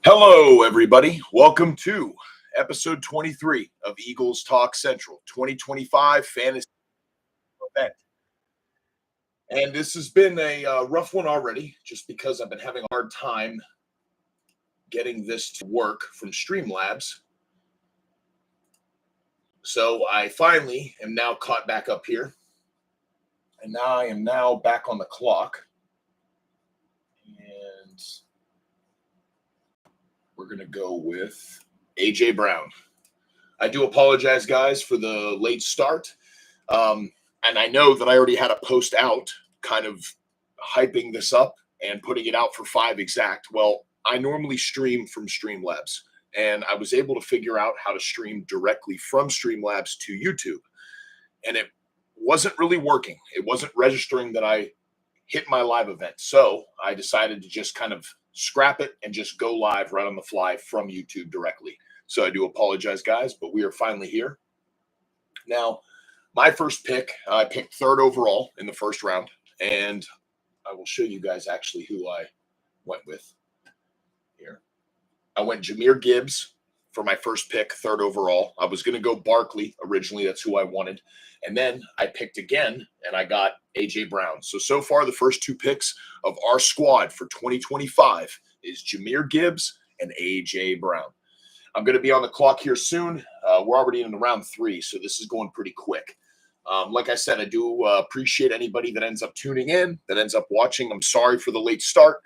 Hello, everybody. Welcome to episode 23 of Eagles Talk Central 2025 Fantasy Event. And this has been a rough one already, just because I've been having a hard time getting this to work from Streamlabs. So I finally am now caught back up here. And now I am now back on the clock. And we're going to go with AJ Brown. I do apologize, guys, for the late start. And I know that I already had a post out kind of hyping this up and putting it out for 5 exact. Well, I normally stream from Streamlabs, and I was able to figure out how to stream directly from Streamlabs to YouTube. And it wasn't really working. It wasn't registering that I hit my live event. So I decided to just kind of scrap it and just go live right on the fly from YouTube directly. So I do apologize, guys, but we are finally here. Now, my first pick, I picked 3rd overall in the first round, and I will show you guys actually who I went with here. I went Jahmyr Gibbs for my first pick, 3rd overall. I was going to go Barkley originally. That's who I wanted. And then I picked again, and I got A.J. Brown. So far, the first 2 picks of our squad for 2025 is Jahmyr Gibbs and A.J. Brown. I'm going to be on the clock here soon. We're already in round 3, so this is going pretty quick. Like I said, I do appreciate anybody that ends up tuning in, that ends up watching. I'm sorry for the late start.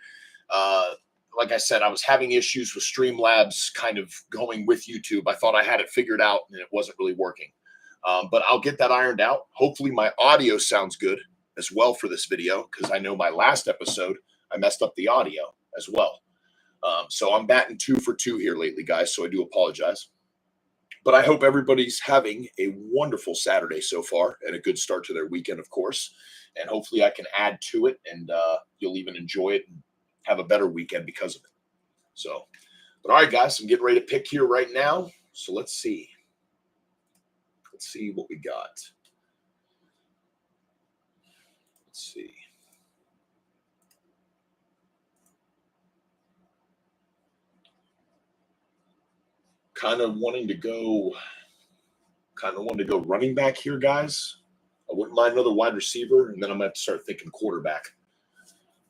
Like I said, I was having issues with Streamlabs kind of going with YouTube. I thought I had it figured out, and it wasn't really working. But I'll get that ironed out. Hopefully my audio sounds good as well for this video, because I know my last episode, I messed up the audio as well. So I'm batting 2 for 2 here lately, guys, so I do apologize. But I hope everybody's having a wonderful Saturday so far and a good start to their weekend, of course. And hopefully I can add to it, and you'll even enjoy it and have a better weekend because of it. So, but all right, guys, I'm getting ready to pick here right now. So let's see. Let's see what we got. Let's see. Kind of wanting to go running back here, guys. I wouldn't mind another wide receiver, and then I'm going to have to start thinking quarterback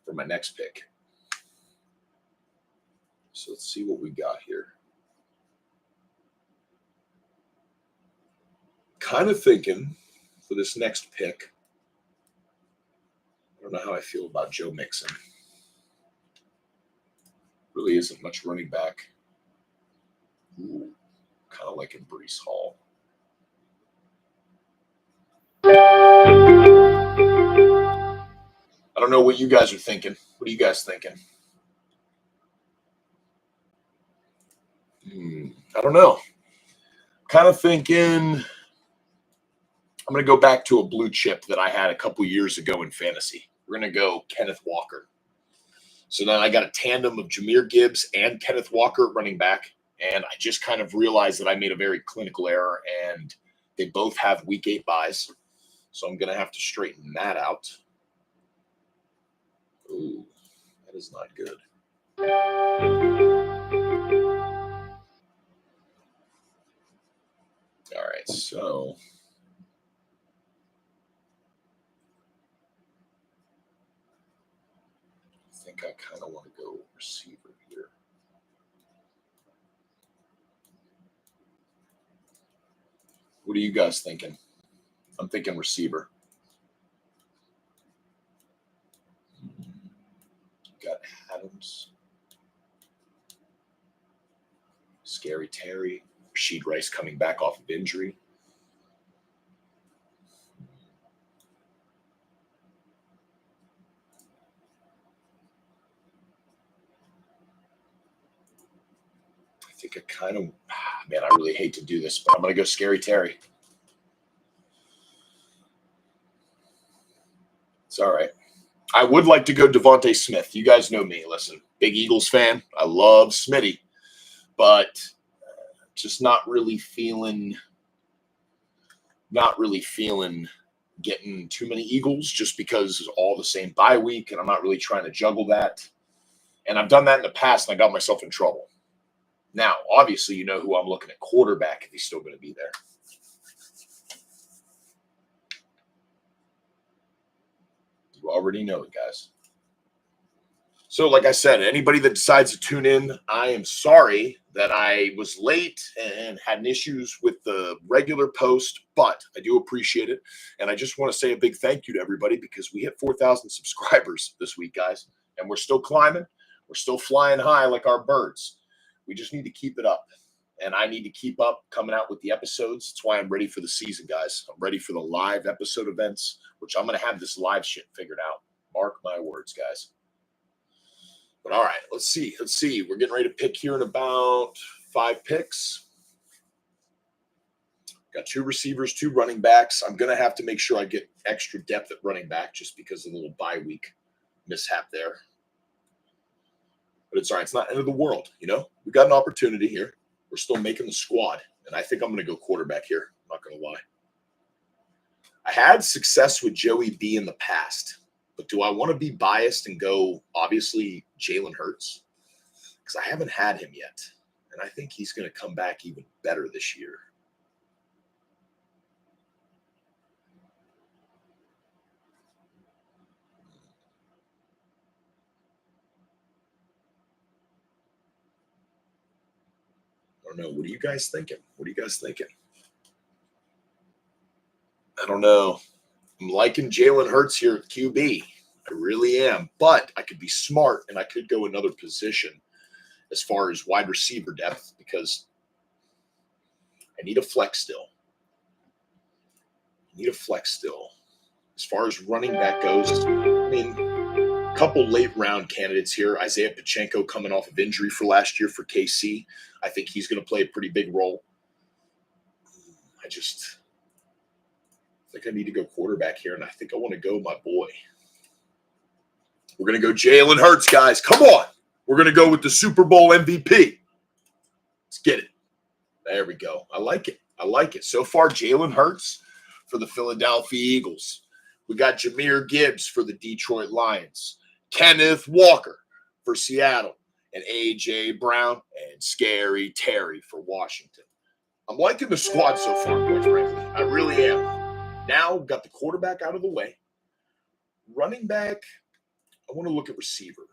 for my next pick. So let's see what we got here. Kind of thinking for this next pick, I don't know how I feel about Joe Mixon. Really isn't much running back. Ooh, kind of like in Breece Hall. I don't know what you guys are thinking. What are you guys thinking? I don't know. Kind of thinking I'm going to go back to a blue chip that I had a couple years ago in fantasy. We're going to go Kenneth Walker. So then I got a tandem of Jahmyr Gibbs and Kenneth Walker running back. And I just kind of realized that I made a very clinical error, and they both have week 8 buys. So I'm going to have to straighten that out. Ooh, that is not good. All right, so I think I kind of want to go receiver here. What are you guys thinking? I'm thinking receiver. Got Adams, Scary Terry, Rashid Rice coming back off of injury. I think I kind of, man, I really hate to do this, but I'm going to go Scary Terry. It's all right. I would like to go Devontae Smith. You guys know me. Listen, big Eagles fan. I love Smitty, but just not really feeling getting too many Eagles, just because it's all the same bye week, and I'm not really trying to juggle that. And I've done that in the past, and I got myself in trouble. Now, obviously, you know who I'm looking at quarterback if he's still going to be there. You already know it, guys. So, like I said, anybody that decides to tune in, I am sorry that I was late and had issues with the regular post, but I do appreciate it. And I just want to say a big thank you to everybody because we hit 4,000 subscribers this week, guys. And we're still climbing. We're still flying high like our birds. We just need to keep it up. And I need to keep up coming out with the episodes. That's why I'm ready for the season, guys. I'm ready for the live episode events, which I'm going to have this live shit figured out. Mark my words, guys. But all right, let's see. We're getting ready to pick here in about 5 picks. Got 2 receivers, 2 running backs. I'm going to have to make sure I get extra depth at running back just because of the little bye week mishap there. But it's all right. It's not end of the world, you know? We got an opportunity here. We're still making the squad, and I think I'm going to go quarterback here. I'm not going to lie. I had success with Joey B in the past, but do I want to be biased and go, obviously, Jalen Hurts? Because I haven't had him yet, and I think he's going to come back even better this year. I don't know. What are you guys thinking? I don't know. I'm liking Jalen Hurts here at QB. I really am. But I could be smart and I could go another position as far as wide receiver depth because I need a flex still. As far as running back goes, I mean, a couple late round candidates here. Isaiah Pacheco coming off of injury for last year for KC. I think he's going to play a pretty big role. I think I need to go quarterback here, and I think I want to go my boy. We're going to go Jalen Hurts, guys. Come on. We're going to go with the Super Bowl MVP. Let's get it. There we go. I like it. So far, Jalen Hurts for the Philadelphia Eagles. We got Jahmyr Gibbs for the Detroit Lions. Kenneth Walker for Seattle. And A.J. Brown and Scary Terry for Washington. I'm liking the squad so far, quite frankly. I really am. Now, we've got the quarterback out of the way. Running back, I want to look at receiver.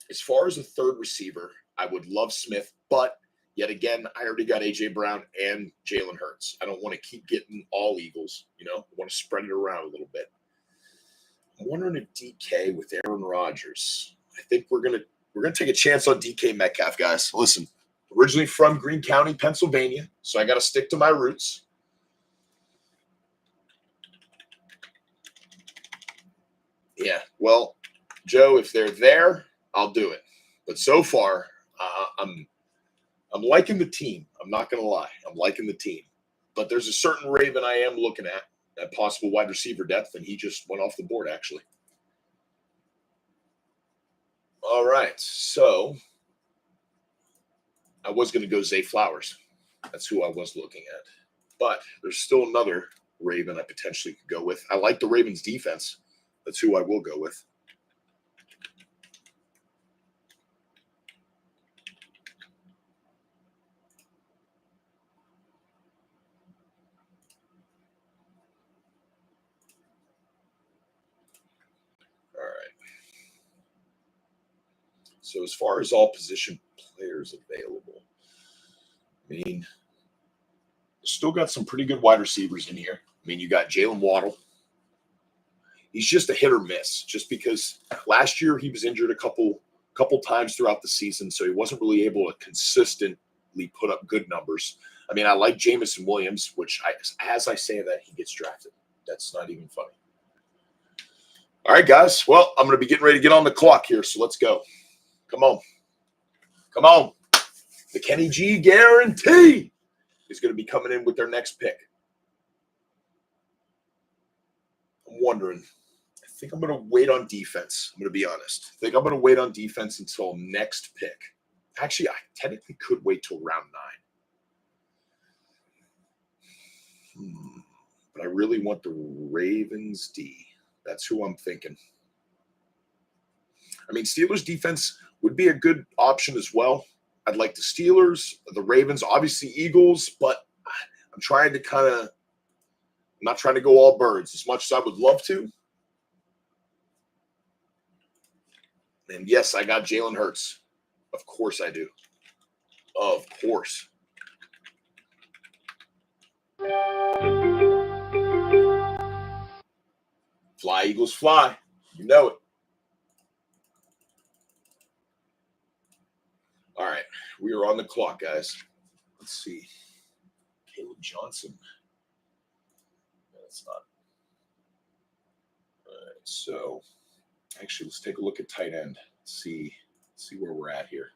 As far as a third receiver, I would love Smith, but yet again, I already got A.J. Brown and Jalen Hurts. I don't want to keep getting all Eagles, you know. I want to spread it around a little bit. I'm wondering if DK with Aaron Rodgers. I think we're gonna take a chance on DK Metcalf, guys. Listen, originally from Greene County, Pennsylvania, so I got to stick to my roots. Yeah, well, Joe, if they're there, I'll do it. But so far, I'm liking the team. I'm not going to lie. I'm liking the team. But there's a certain Raven I am looking at possible wide receiver depth, and he just went off the board, actually. All right, so I was going to go Zay Flowers. That's who I was looking at. But there's still another Raven I potentially could go with. I like the Ravens' defense. That's who I will go with. All right. So as far as all position players available, I mean, still got some pretty good wide receivers in here. I mean, you got Jalen Waddle. He's just a hit or miss, just because last year he was injured a couple times throughout the season, so he wasn't really able to consistently put up good numbers. I mean, I like Jameson Williams, which as I say that, he gets drafted. That's not even funny. All right, guys. Well, I'm going to be getting ready to get on the clock here, so let's go. Come on. The Kenny G guarantee is going to be coming in with their next pick. I'm wondering. I think I'm going to wait on defense. I'm going to be honest. I think I'm going to wait on defense until next pick. Actually, I technically could wait till round 9. But I really want the Ravens D. That's who I'm thinking. I mean, Steelers defense would be a good option as well. I'd like the Steelers, the Ravens, obviously Eagles, but I'm trying to I'm not trying to go all birds as much as I would love to. And yes, I got Jalen Hurts. Of course I do. Of course. Fly, Eagles, fly. You know it. All right. We are on the clock, guys. Let's see. Caleb Johnson. That's not. All right. So, actually, let's take a look at tight end. See where we're at here.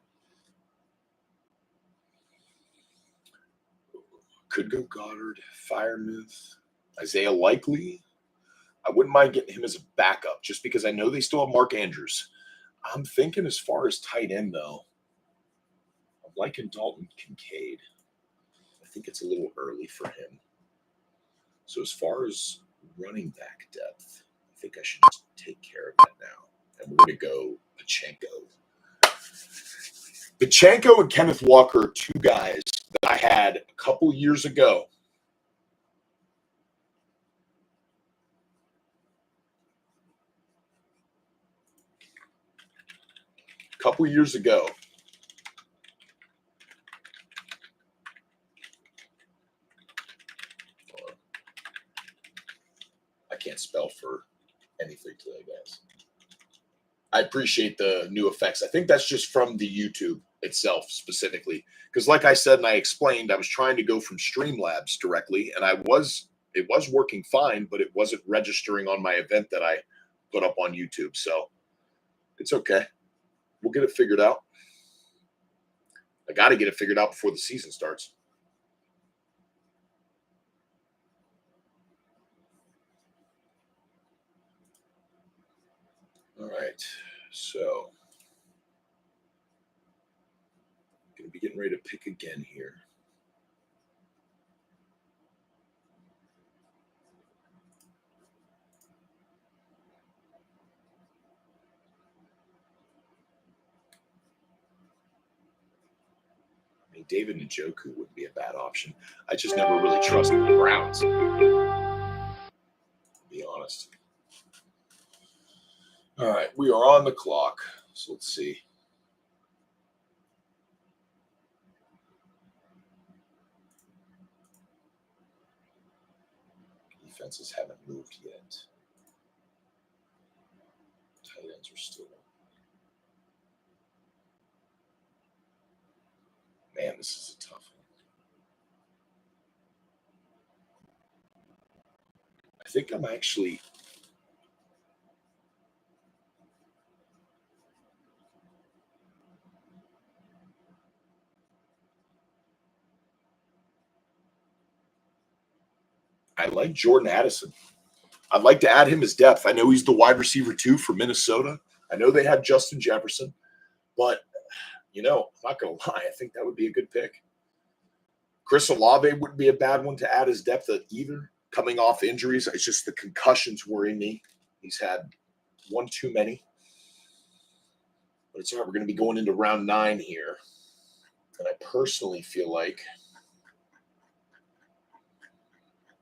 Could go Goddard, Freiermuth, Isaiah Likely. I wouldn't mind getting him as a backup just because I know they still have Mark Andrews. I'm thinking as far as tight end, though, I'm liking Dalton Kincaid. I think it's a little early for him. So as far as running back depth, I think I should just take care of that now. And we're going to go Pacheco. Pacheco and Kenneth Walker are two guys that I had a couple years ago. I can't spell for anything today, guys. I appreciate the new effects. I think that's just from the YouTube itself specifically. Because like I said and I explained, I was trying to go from Streamlabs directly, and it was working fine, but it wasn't registering on my event that I put up on YouTube. So it's okay. We'll get it figured out. I got to get it figured out before the season starts. All right. So going to be getting ready to pick again here. I mean, David Njoku wouldn't be a bad option. I just never really trusted the Browns, to be honest. All right, we are on the clock. So let's see. Defenses haven't moved yet. Tight ends are still. Man, this is a tough one. I think I'm actually. I like Jordan Addison. I'd like to add him as depth. I know he's the wide receiver 2 for Minnesota. I know they have Justin Jefferson, but I'm not going to lie. I think that would be a good pick. Chris Olave wouldn't be a bad one to add as depth either. Coming off injuries, it's just the concussions worry me. He's had one too many. But it's all right. We're going to be going into round 9 here. And I personally feel like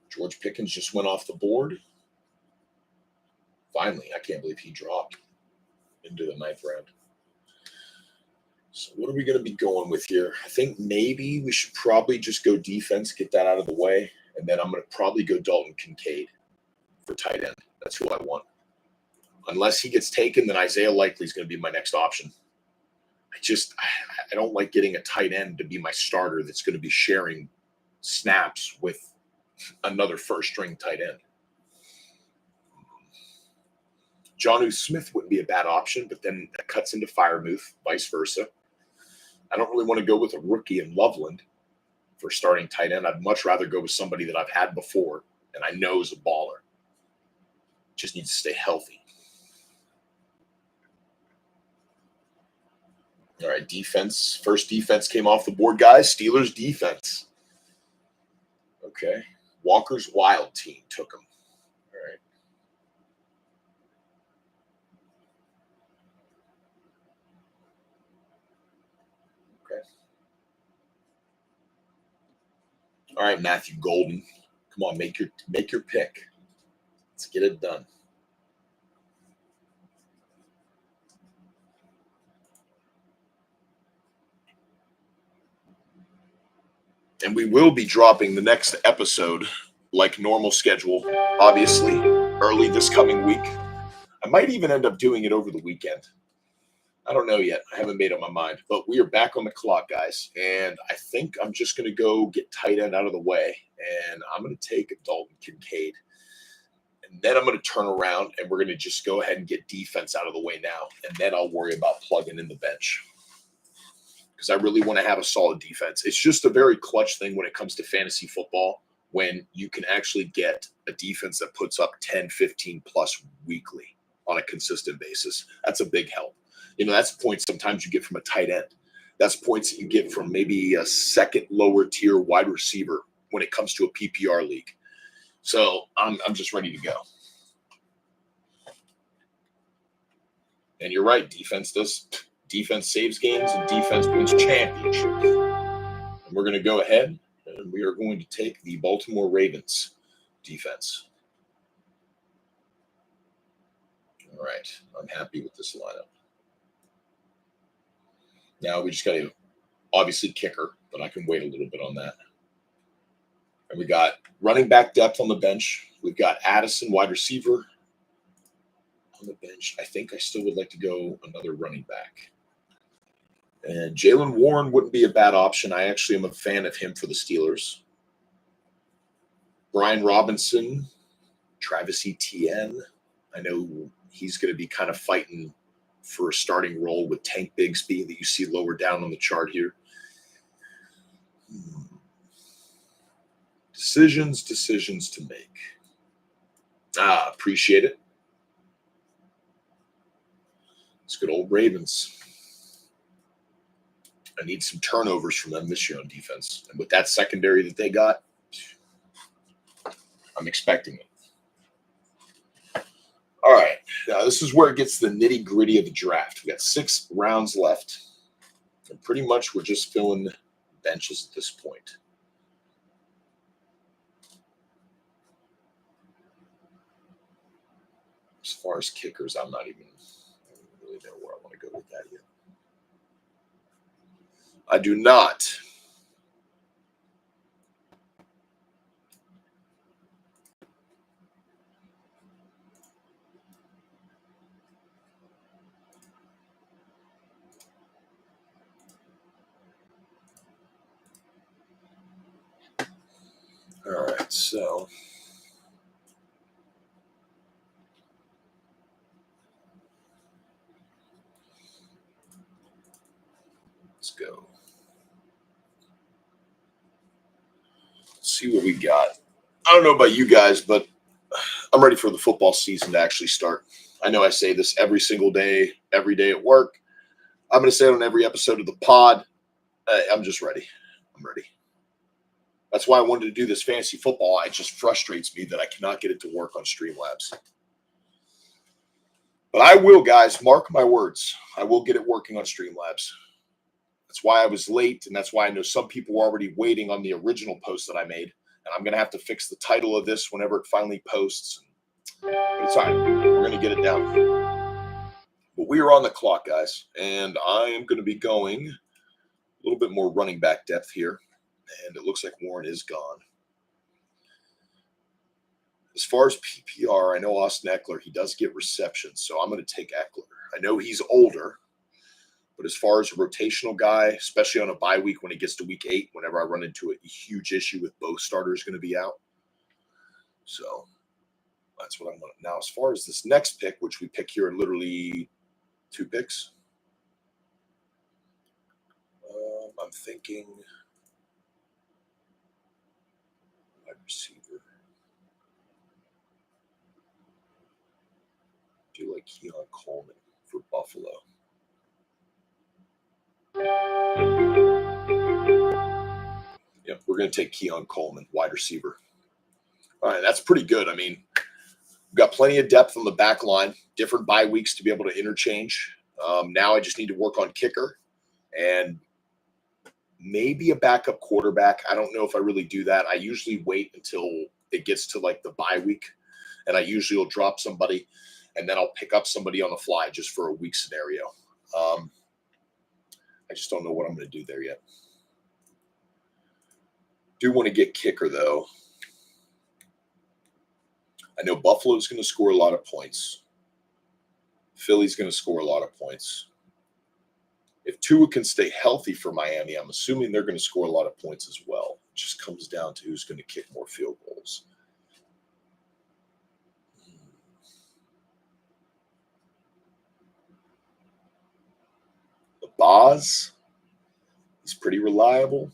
George Pickens just went off the board. Finally, I can't believe he dropped into the 9th round. So what are we going to be going with here? I think maybe we should probably just go defense, get that out of the way. And then I'm going to probably go Dalton Kincaid for tight end. That's who I want. Unless he gets taken, then Isaiah Likely is going to be my next option. I don't like getting a tight end to be my starter that's going to be sharing snaps with another first-string tight end. Jonnu Smith wouldn't be a bad option, but then that cuts into Freiermuth, vice versa. I don't really want to go with a rookie in Loveland for starting tight end. I'd much rather go with somebody that I've had before and I know is a baller. Just needs to stay healthy. All right, defense. First defense came off the board, guys. Steelers defense. Okay. Walker's Wild team took him. All right. Okay. All right, Matthew Golden. Come on, make your pick. Let's get it done. And we will be dropping the next episode like normal schedule, obviously, early this coming week. I might even end up doing it over the weekend. I don't know yet. I haven't made up my mind. But we are back on the clock, guys. And I think I'm just going to go get tight end out of the way. And I'm going to take Dalton Kincaid. And then I'm going to turn around and we're going to just go ahead and get defense out of the way now. And then I'll worry about plugging in the bench. Because I really want to have a solid defense. It's just a very clutch thing when it comes to fantasy football, when you can actually get a defense that puts up 10, 15 plus weekly on a consistent basis. That's a big help. That's points sometimes you get from a tight end. That's points that you get from maybe a second lower tier wide receiver when it comes to a PPR league. So I'm just ready to go. And you're right, defense saves games and defense wins championships. And we're going to go ahead and we are going to take the Baltimore Ravens defense. All right, I'm happy with this lineup. Now we just got to, obviously, kicker, but I can wait a little bit on that. And we got running back depth on the bench. We've got Addison, wide receiver, on the bench. I think I still would like to go another running back. And Jaylen Warren wouldn't be a bad option. I actually am a fan of him for the Steelers. Brian Robinson, Travis Etienne. I know he's going to be kind of fighting for a starting role with Tank Bigsby that you see lower down on the chart here. Decisions to make. Appreciate it. It's good old Ravens. I need some turnovers from them this year on defense. And with that secondary that they got, I'm expecting it. All right. Now, this is where it gets the nitty-gritty of the draft. We got 6 rounds left. And pretty much we're just filling benches at this point. As far as kickers, I don't even really know where I want to go with that yet. I do not. All right, so let's go. Let's see what we got. I don't know about you guys, but I'm ready for the football season to actually start. I know I say this every single day, every day at work. I'm going to say it on every episode of the pod. I'm just ready. I'm ready. That's why I wanted to do this fantasy football. It just frustrates me that I cannot get it to work on Streamlabs. But I will, guys. Mark my words. I will get it working on Streamlabs. That's why I was late, and that's why I know some people were already waiting on the original post that I made. And I'm going to have to fix the title of this whenever it finally posts. But it's all right. We're going to get it down. But we are on the clock, guys. And I am going to be going a little bit more running back depth here. And it looks like Warren is gone. As far as PPR, I know Austin Eckler, he does get receptions, so I'm going to take Eckler. I know he's older, but as far as a rotational guy, especially on a bye week when it gets to week 8, whenever I run into a huge issue with both starters going to be out. So that's what I'm going to. Now, as far as this next pick, which we pick here in literally 2 picks, I'm thinking wide receiver. Do like Keon Coleman for Buffalo. Yep, we're going to take Keon Coleman, wide receiver. All right, that's pretty good. I mean, we've got plenty of depth on the back line, different bye weeks to be able to interchange. Now I just need to work on kicker. And maybe a backup quarterback. I don't know if I really do that. I usually wait until it gets to like the bye week, and I usually will drop somebody, and then I'll pick up somebody on the fly just for a week scenario. I just don't know what I'm going to do there yet. Do want to get kicker, though. I know Buffalo's going to score a lot of points. Philly's going to score a lot of points. If Tua can stay healthy for Miami, I'm assuming they're going to score a lot of points as well. It just comes down to who's going to kick more field goals. The Boz is pretty reliable.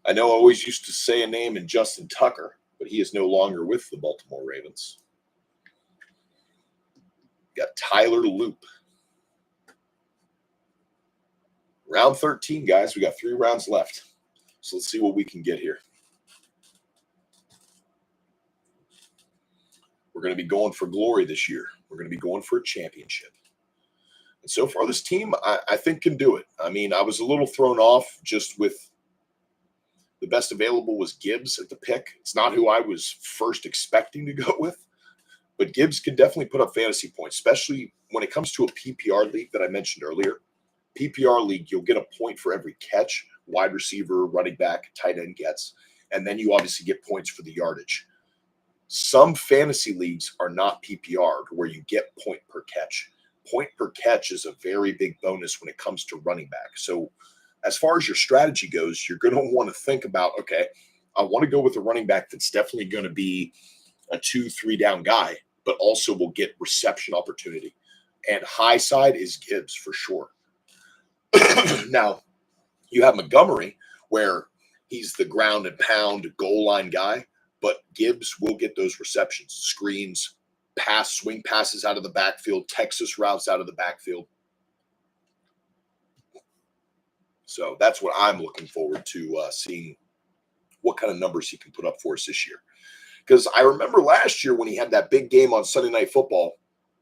I know I always used to say a name in Justin Tucker, but he is no longer with the Baltimore Ravens. Got Tyler Loop. Round 13, guys. We got 3 rounds left. So let's see what we can get here. We're going to be going for glory this year. We're going to be going for a championship. And so far, this team, I think, can do it. I mean, I was a little thrown off just with the best available was Gibbs at the pick. It's not who I was first expecting to go with. But Gibbs can definitely put up fantasy points, especially when it comes to a PPR league that I mentioned earlier. PPR league, you'll get a point for every catch, wide receiver, running back, tight end gets, and then you obviously get points for the yardage. Some fantasy leagues are not PPR, where you get point per catch. Point per catch is a very big bonus when it comes to running back. So as far as your strategy goes, you're going to want to think about, okay, I want to go with a running back that's definitely going to be a 2-3 down guy, but also will get reception opportunity. And high side is Gibbs for sure. Now, you have Montgomery, where he's the ground and pound goal line guy, but Gibbs will get those receptions, screens, swing passes out of the backfield, Texas routes out of the backfield. So that's what I'm looking forward to seeing what kind of numbers he can put up for us this year. Because I remember last year when he had that big game on Sunday Night Football,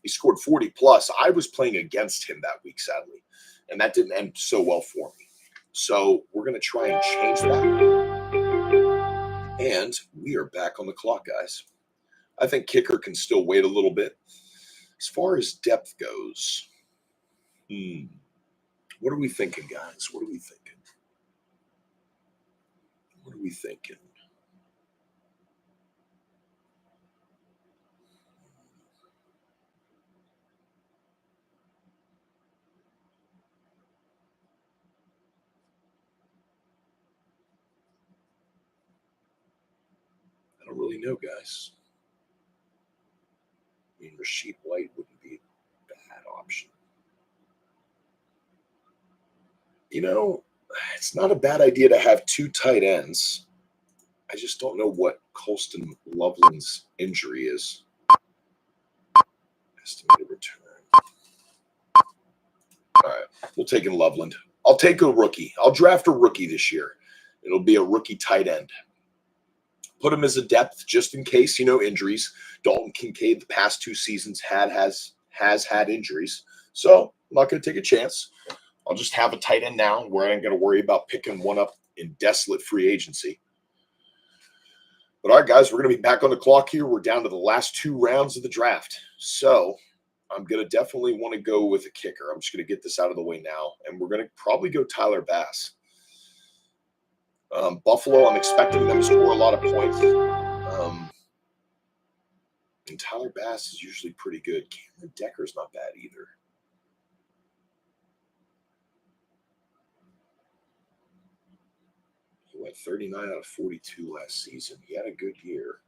he scored 40 plus. I was playing against him that week, sadly, and that didn't end so well for me. So we're going to try and change that. And we are back on the clock, guys. I think kicker can still wait a little bit. As far as depth goes, what are we thinking, guys? What are we thinking? What are we thinking? I don't really know, guys. I mean, Rashid White wouldn't be a bad option. You know, it's not a bad idea to have 2 tight ends. I just don't know what Colston Loveland's injury is. Estimated return. All right, we'll take in Loveland. I'll take a rookie. I'll draft a rookie this year. It'll be a rookie tight end. Put him as a depth just in case, injuries. Dalton Kincaid the past 2 seasons has had injuries. So I'm not going to take a chance. I'll just have a tight end now where I ain't going to worry about picking one up in desolate free agency. But all right, guys, we're going to be back on the clock here. We're down to the last 2 rounds of the draft. So I'm going to definitely want to go with a kicker. I'm just going to get this out of the way now. And we're going to probably go Tyler Bass. Buffalo, I'm expecting them to score a lot of points. And Tyler Bass is usually pretty good. Cameron Decker's not bad either. He went 39 out of 42 last season. He had a good year.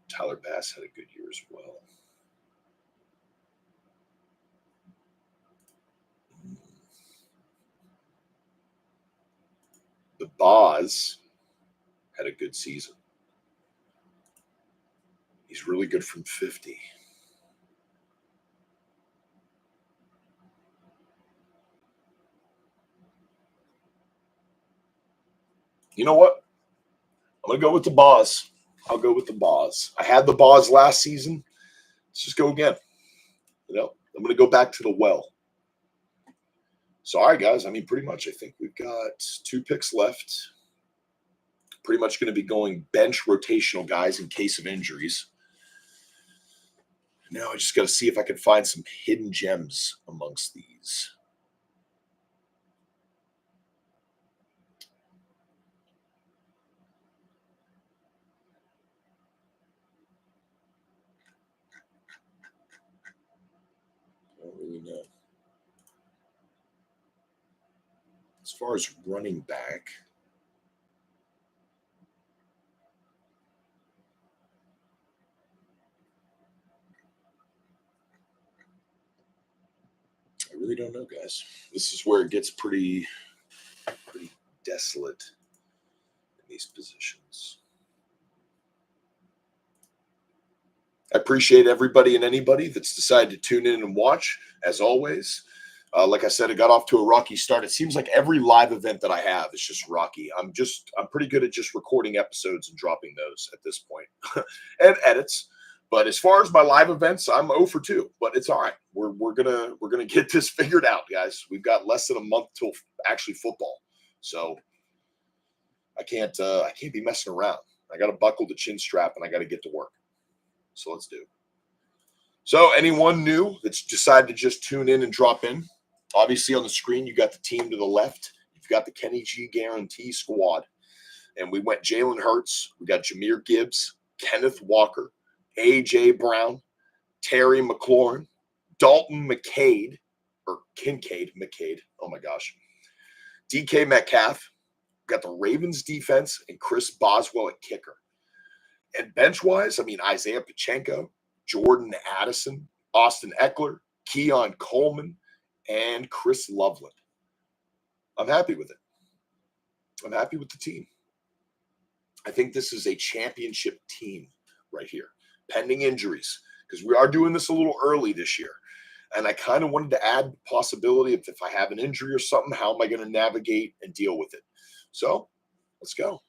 Tyler Bass had a good year as well. The Boz had a good season. He's really good from 50. You know what? I'm going to go with the Boz. I'll go with the Boz. I had the Boz last season. Let's just go again. I'm going to go back to the well. So, all right, guys. I mean, pretty much, I think we've got 2 picks left. Pretty much going to be going bench rotational guys in case of injuries. Now I just got to see if I can find some hidden gems amongst these. I don't really know. As far as running back, I really don't know, guys. This is where it gets pretty desolate in these positions. I appreciate everybody and anybody that's decided to tune in and watch, as always. Like I said, it got off to a rocky start. It seems like every live event that I have is just rocky. I'm pretty good at just recording episodes and dropping those at this point, and edits. But as far as my live events, I'm 0 for 2. But it's all right. We're gonna get this figured out, guys. We've got less than a month till actually football, so I can't be messing around. I got to buckle the chin strap and I got to get to work. So let's do. So anyone new that's decided to just tune in and drop in, obviously on the screen, you got the team to the left. You've got the Kenny G Guarantee squad. And we went Jalen Hurts. We got Jahmyr Gibbs, Kenneth Walker, A.J. Brown, Terry McLaurin, Dalton McCade, or Kincaid McCade. Oh, my gosh. DK Metcalf. We got the Ravens defense and Chris Boswell at kicker. And bench-wise, I mean, Isaiah Pacheco, Jordan Addison, Austin Eckler, Keon Coleman, and Chris Loveland. I'm happy with it. I'm happy with the team. I think this is a championship team right here, pending injuries, because we are doing this a little early this year. And I kind of wanted to add the possibility of if I have an injury or something, how am I going to navigate and deal with it? So let's go.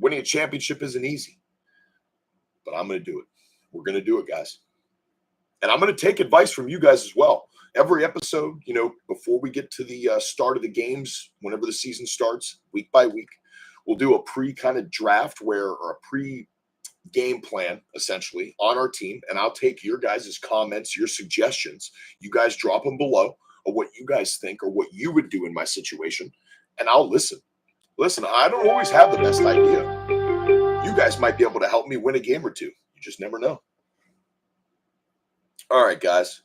Winning a championship isn't easy, but I'm going to do it. We're going to do it, guys. And I'm going to take advice from you guys as well. Every episode, before we get to the start of the games, whenever the season starts, week by week, we'll do a pre-kind of draft or a pre-game plan, essentially, on our team. And I'll take your guys' comments, your suggestions. You guys drop them below of what you guys think or what you would do in my situation. And I'll listen. Listen, I don't always have the best idea. You guys might be able to help me win a game or two. You just never know. All right, guys.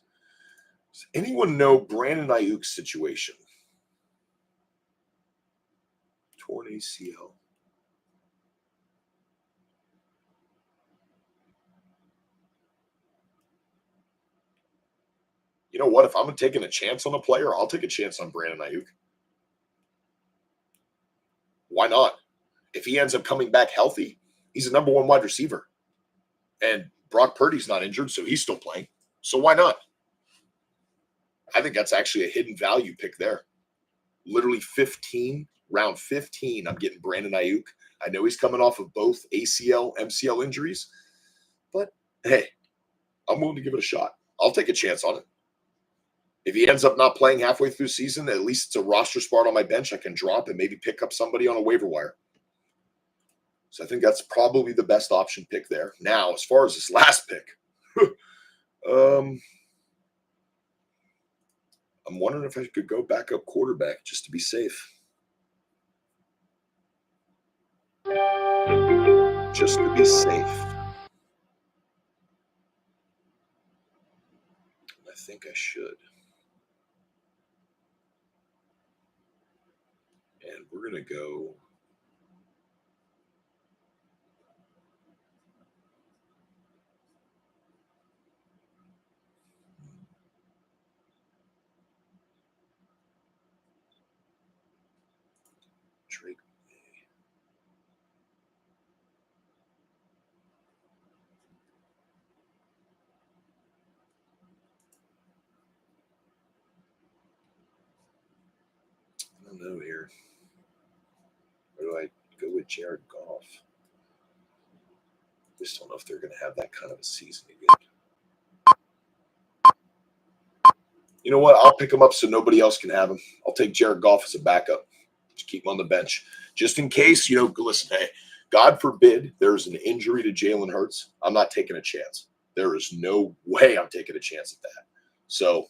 Does anyone know Brandon Ayuk's situation? Torn ACL. You know what? If I'm taking a chance on a player, I'll take a chance on Brandon Ayuk. Why not? If he ends up coming back healthy, he's a number 1 wide receiver. And Brock Purdy's not injured, so he's still playing. So why not? I think that's actually a hidden value pick there. Literally round 15, I'm getting Brandon Ayuk. I know he's coming off of both ACL, MCL injuries. But, hey, I'm willing to give it a shot. I'll take a chance on it. If he ends up not playing halfway through the season, at least it's a roster spot on my bench I can drop and maybe pick up somebody on a waiver wire. So I think that's probably the best option pick there. Now, as far as this last pick, I'm wondering if I could go backup quarterback just to be safe. Just to be safe. I think I should. And we're going to go Drake. I don't know here. Or do I go with Jared Goff? Just don't know if they're going to have that kind of a season again. You know what? I'll pick him up so nobody else can have him. I'll take Jared Goff as a backup. Just keep him on the bench. Just in case, listen, hey, God forbid there's an injury to Jalen Hurts. I'm not taking a chance. There is no way I'm taking a chance at that. So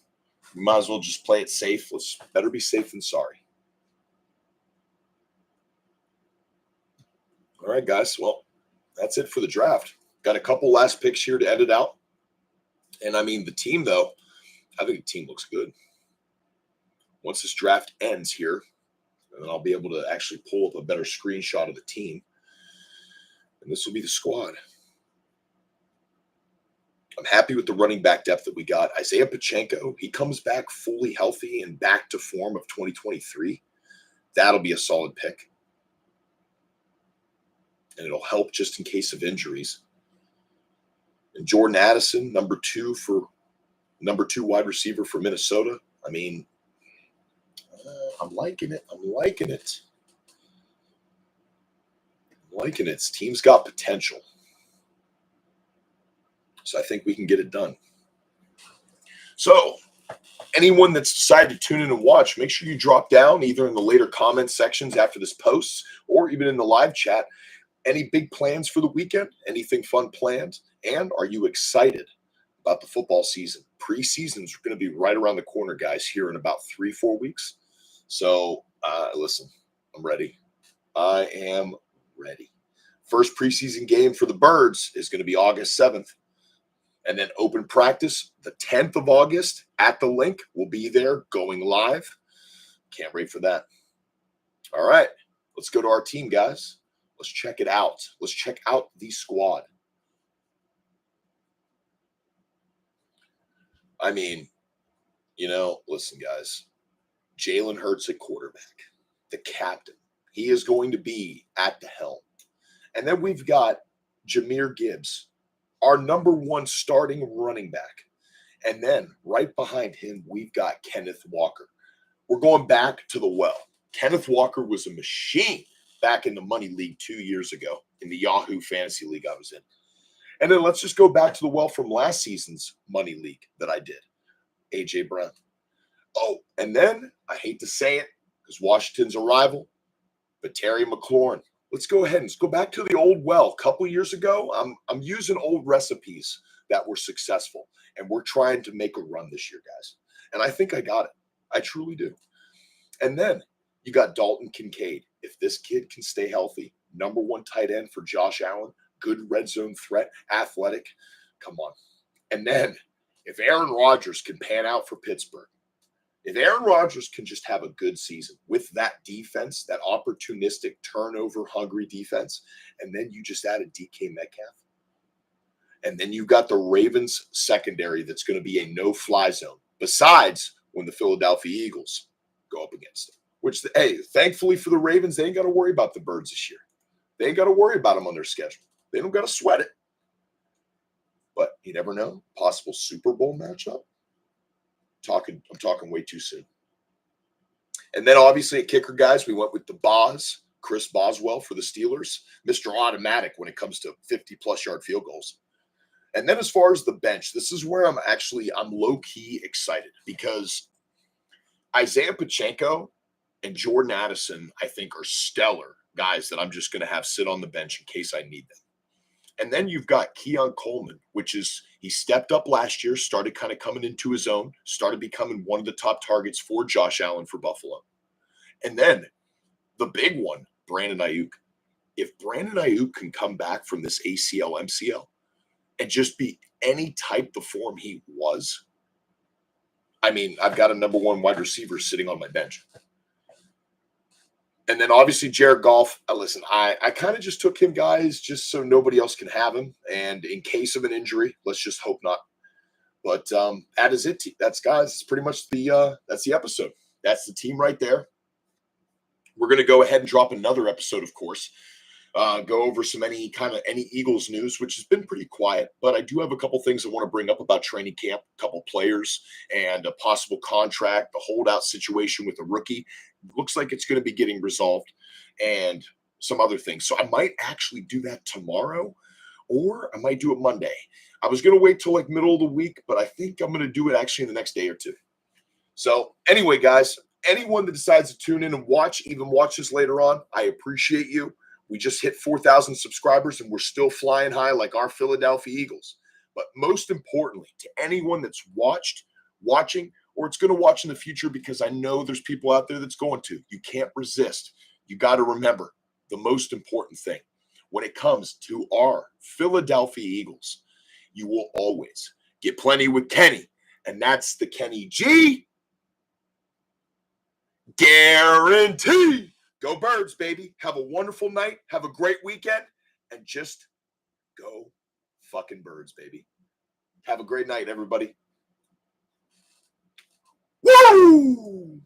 we might as well just play it safe. Let's better be safe than sorry. All right, guys. Well, that's it for the draft. Got a couple last picks here to end it out. And I mean, the team, though, I think the team looks good. Once this draft ends here, and then I'll be able to actually pull up a better screenshot of the team. And this will be the squad. I'm happy with the running back depth that we got. Isaiah Pacheco, he comes back fully healthy and back to form of 2023. That'll be a solid pick. And it'll help just in case of injuries. And Jordan Addison, number two wide receiver for Minnesota. I mean, I'm liking it. I'm liking it. This team's got potential. So I think we can get it done. So anyone that's decided to tune in and watch, make sure you drop down either in the later comment sections after this post or even in the live chat. Any big plans for the weekend? Anything fun planned? And are you excited about the football season? Preseason's going to be right around the corner, guys, here in about 3-4 weeks. So listen, I'm ready. I am ready. First preseason game for the Birds is going to be August 7th. And then open practice the 10th of August at the link. We'll be there going live. Can't wait for that. All right, let's go to our team, guys. Let's check it out. Let's check out the squad. I mean, listen, guys. Jalen Hurts at quarterback, the captain. He is going to be at the helm. And then we've got Jahmyr Gibbs, our number one starting running back. And then right behind him, we've got Kenneth Walker. We're going back to the well. Kenneth Walker was a machine back in the Money League 2 years ago in the Yahoo Fantasy League I was in. And then let's just go back to the well from last season's Money League that I did, A.J. Brown. Oh, and then, I hate to say it, because Washington's a rival, but Terry McLaurin. Let's go ahead and let's go back to the old well. A couple years ago, I'm using old recipes that were successful, and we're trying to make a run this year, guys. And I think I got it. I truly do. And then you got Dalton Kincaid. If this kid can stay healthy, number one tight end for Josh Allen, good red zone threat, athletic, come on. And then if Aaron Rodgers can pan out for Pittsburgh, if Aaron Rodgers can just have a good season with that defense, that opportunistic, turnover-hungry defense, and then you just added DK Metcalf, and then you got the Ravens secondary that's going to be a no-fly zone, besides when the Philadelphia Eagles go up against them. Which, hey, thankfully for the Ravens, they ain't got to worry about the Birds this year. They ain't got to worry about them on their schedule. They don't got to sweat it. But you never know. Possible Super Bowl matchup. I'm talking way too soon. And then obviously at kicker, guys, we went with the Boz, Chris Boswell for the Steelers, Mr. Automatic when it comes to 50-plus yard field goals. And then as far as the bench, this is where I'm low-key excited because Isaiah Pacheco and Jordan Addison, I think, are stellar guys that I'm just going to have sit on the bench in case I need them. And then you've got Keon Coleman, he stepped up last year, started kind of coming into his own, started becoming one of the top targets for Josh Allen for Buffalo. And then the big one, Brandon Ayuk. If Brandon Ayuk can come back from this ACL, MCL, and just be any type of form he was, I mean, I've got a number one wide receiver sitting on my bench. And then obviously Jared Goff, listen, I kind of just took him, guys, just so nobody else can have him. And in case of an injury, let's just hope not. But that is it. That's, guys, it's pretty much that's the episode. That's the team right there. We're going to go ahead and drop another episode, of course. Go over any Eagles news, which has been pretty quiet. But I do have a couple things I want to bring up about training camp, a couple players, and a possible contract, the holdout situation with a rookie. Looks like it's going to be getting resolved, and some other things. So I might actually do that tomorrow, or I might do it Monday. I was going to wait till like middle of the week, but I think I'm going to do it actually in the next day or two. So anyway, guys, anyone that decides to tune in and watch, even watch this later on, I appreciate you. We just hit 4,000 subscribers and we're still flying high like our Philadelphia Eagles. But most importantly, to anyone that's watching, or it's going to watch in the future, because I know there's people out there that's going to, you can't resist. You got to remember the most important thing when it comes to our Philadelphia Eagles, you will always get plenty with Kenny. And that's the Kenny G guarantee. Go Birds, baby. Have a wonderful night. Have a great weekend. And just go fucking Birds, baby. Have a great night, everybody. Woo!